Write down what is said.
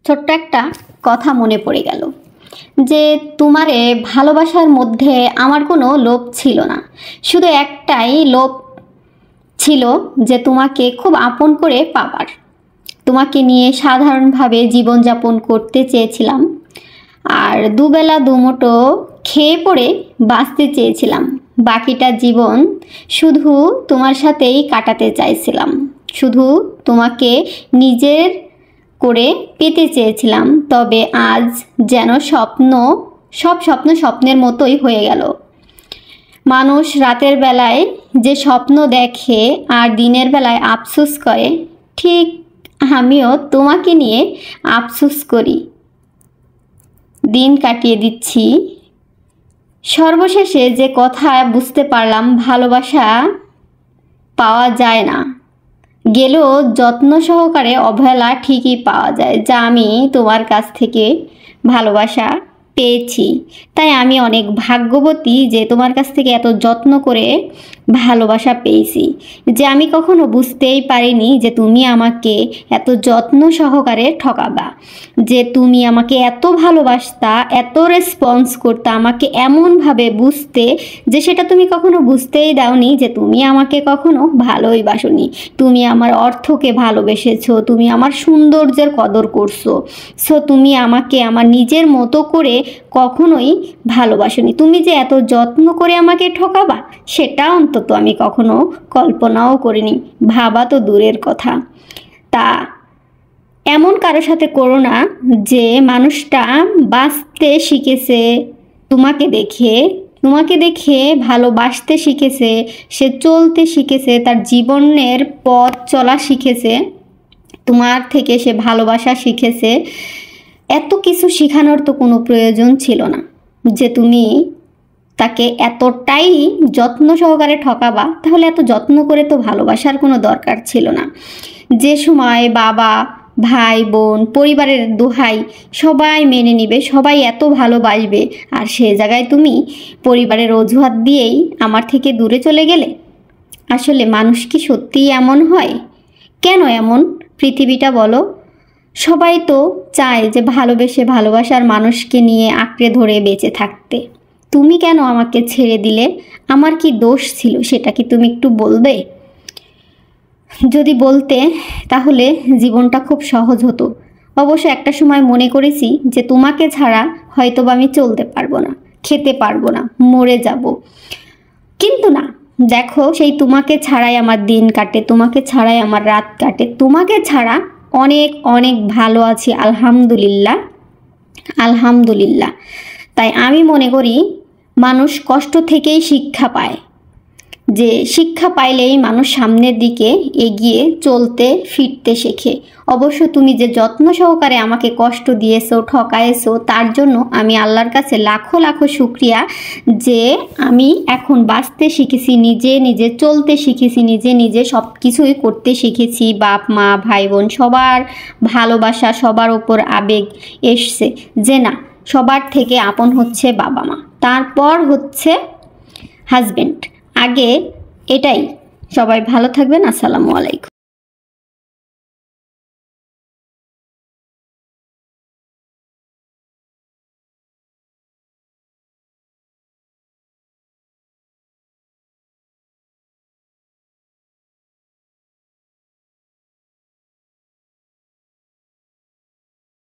ছোট্ট একটা কথা মনে পড়ে গেল যে তোমারে ভালোবাসার মধ্যে আমার কোনো লোভ ছিল না। শুধু একটাই লোভ ছিল যে তোমাকে খুব আপন করে পাবার, তোমাকে নিয়ে সাধারণভাবে জীবনযাপন করতে চেয়েছিলাম, আর দুবেলা দুমুঠো খেয়ে পড়ে বাঁচতে চেয়েছিলাম। বাকিটা জীবন শুধু তোমার সাথেই কাটাতে চাইছিলাম, শুধু তোমাকে নিজের করে পেতে চেয়েছিলাম। তবে আজ যেন সব স্বপ্ন স্বপ্নের মতোই হয়ে গেল। মানুষ রাতের বেলায় যে স্বপ্ন দেখে আর দিনের বেলায় আফসোস করে, ঠিক আমিও তোমাকে নিয়ে আফসোস করি, দিন কাটিয়ে দিচ্ছি। সর্বশেষে যে কথা বুঝতে পারলাম, ভালোবাসা পাওয়া যায় না, গেলেও যত্ন সহকারে অবহেলা ঠিকই পাওয়া যায়, যা আমি তোমার কাছ থেকে ভালোবাসা পেয়েছি। তাই আমি অনেক ভাগ্যবতী যে তোমার কাছ থেকে এত যত্ন করে ভালোবাসা পেয়েছি, যে আমি কখনো বুঝতেই পারিনি যে তুমি আমাকে এত যত্ন সহকারে ঠকাবা, যে তুমি আমাকে এত ভালোবাসতা, এত রেসপন্স করতে, আমাকে এমনভাবে বুঝতে যে সেটা তুমি কখনো বুঝতেই দাওনি যে তুমি আমাকে কখনো ভালোই বাসোনি। তুমি আমার অর্থকে ভালোবেসেছো, তুমি আমার সৌন্দর্যের কদর করছো। সো তুমি আমাকে আমার নিজের মতো করে কখনোই ভালোবাসোনি। তুমি যে এত যত্ন করে আমাকে ঠকাবা, সেটা অন্তত আমি কখনো কল্পনাও করিনি, ভাবা তো দূরের কথা। তা এমন কারো সাথে করো না যে মানুষটা বাঁচতে শিখেছে তোমাকে দেখে ভালোবাসতে শিখেছে, সে চলতে শিখেছে, তার জীবনের পথ চলা শিখেছে, তোমার থেকে সে ভালোবাসা শিখেছে। এত কিছু শেখানোর তো কোনো প্রয়োজন ছিল না যে তুমি তাকে এতটাই যত্ন সহকারে ঠকাবা। তাহলে এত যত্ন করে তো ভালোবাসার কোনো দরকার ছিল না। যে সময় বাবা, ভাই, বোন, পরিবারের দোহাই সবাই মেনে নিবে, সবাই এত ভালোবাসবে, আর সে জায়গায় তুমি পরিবারের অজুহাত দিয়েই আমার থেকে দূরে চলে গেলে। আসলে মানুষ কি সত্যিই এমন হয়? কেন এমন পৃথিবীটা বলো? সবাই তো চায় যে ভালোবেসে ভালোবাসার মানুষকে নিয়ে আঁকড়ে ধরে বেঁচে থাকতে। তুমি কেন আমাকে ছেড়ে দিলে? আমার কি দোষ ছিল সেটা কি তুমি একটু বলবে? যদি বলতে তাহলে জীবনটা খুব সহজ হতো। অবশ্য একটা সময় মনে করেছি যে তোমাকে ছাড়া হয়তোবা আমি চলতে পারবো না, খেতে পারবো না, মরে যাব। কিন্তু না, দেখো সেই তোমাকে ছাড়াই আমার দিন কাটে, তোমাকে ছাড়াই আমার রাত কাটে, তোমাকে ছাড়া অনেক অনেক ভালো আছি, আলহামদুলিল্লাহ আলহামদুলিল্লাহ। তাই আমি মনে করি মানুষ কষ্ট থেকেই শিক্ষা পায়, যে শিক্ষা পাইলেই মানুষ সামনের দিকে এগিয়ে চলতে ফিরতে শেখে। অবশ্য তুমি যে যত্ন সহকারে আমাকে কষ্ট দিয়েছো, ঠকায়েছো, তার জন্য আমি আল্লাহর কাছে লাখো লাখো শুকরিয়া যে আমি এখন বাঁচতে শিখেছি, নিজে চলতে শিখেছি, নিজে সব কিছুই করতে শিখেছি। বাপ মা, ভাই বোন সবার ভালোবাসা, সবার ওপর আবেগ এসছে যে না, সবার থেকে আপন হচ্ছে বাবা মা, তারপর হচ্ছে হাজবেন্ড, আগে এটাই। সবাই ভালো থাকবেন। আসসালামু আলাইকুম।